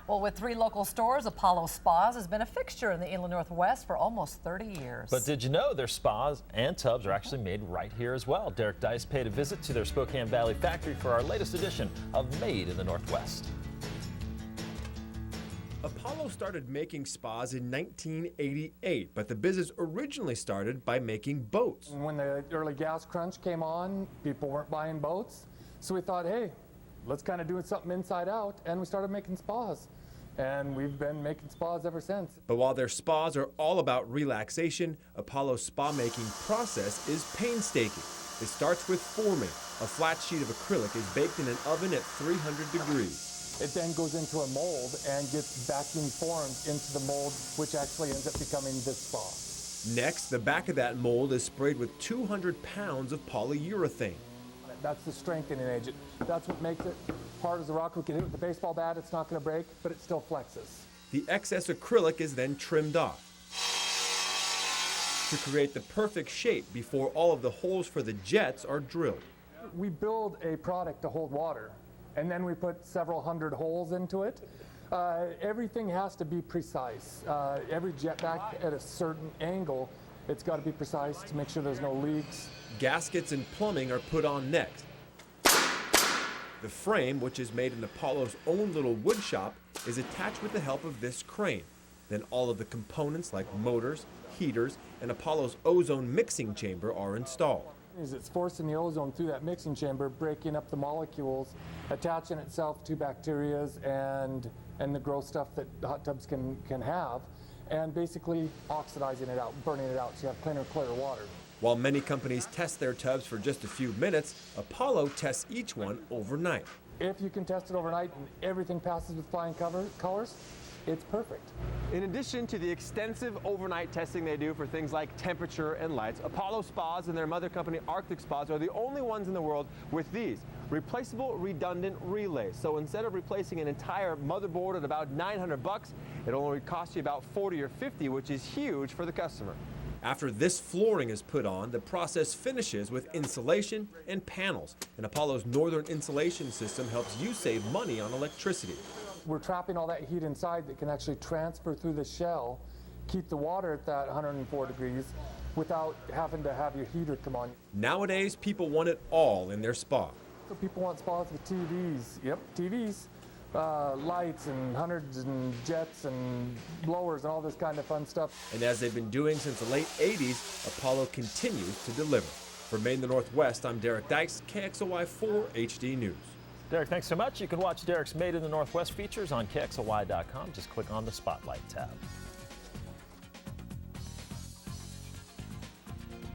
Well, with 3 local stores, Apollo Spas has been a fixture in the Inland Northwest for almost 30 years. But did you know their spas and tubs are actually made right here as well? Derek Deis paid a visit to their Spokane Valley factory for our latest edition of Made in the Northwest. Apollo started making spas in 1988, but the business originally started by making boats. When the early gas crunch came on, people weren't buying boats. So we thought, hey, let's kind of do something inside out, and we started making spas. And we've been making spas ever since. But while their spas are all about relaxation, Apollo's spa making process is painstaking. It starts with forming. A flat sheet of acrylic is baked in an oven at 300 degrees. It then goes into a mold and gets vacuum formed into the mold, which actually ends up becoming this spa. Next, the back of that mold is sprayed with 200 pounds of polyurethane. That's the strengthening agent. That's what makes it hard as a rock. We can hit it with a baseball bat, it's not going to break, but it still flexes. The excess acrylic is then trimmed off to create the perfect shape before all of the holes for the jets are drilled. We build a product to hold water, and then we put several hundred holes into it. Everything has to be precise. Every jet back at a certain angle, it's got to be precise to make sure there's no leaks. Gaskets and plumbing are put on next. The frame, which is made in Apollo's own little wood shop, is attached with the help of this crane. Then all of the components like motors, heaters, and Apollo's ozone mixing chamber are installed. It's forcing the ozone through that mixing chamber, breaking up the molecules, attaching itself to bacteria and the gross stuff that hot tubs can have, and basically oxidizing it out, burning it out so you have clear water. While many companies test their tubs for just a few minutes, Apollo tests each one overnight. If you can test it overnight and everything passes with flying colors, it's perfect. In addition to the extensive overnight testing they do for things like temperature and lights, Apollo Spas and their mother company Arctic Spas are the only ones in the world with these replaceable redundant relays. So instead of replacing an entire motherboard at about $900, it only costs you about $40 or $50, which is huge for the customer. After this flooring is put on, the process finishes with insulation and panels. And Apollo's northern insulation system helps you save money on electricity. We're trapping all that heat inside that can actually transfer through the shell, keep the water at that 104 degrees without having to have your heater come on. Nowadays, people want it all in their spa. So people want spas with TVs. Yep, TVs. Lights and hundreds and jets and blowers and all this kind of fun stuff. And as they've been doing since the late 80s, Apollo continues to deliver. For Made in the Northwest, I'm Derek Deis, KXLY4 HD News. Derek, thanks so much. You can watch Derek's Made in the Northwest features on KXLY.com. Just click on the Spotlight tab.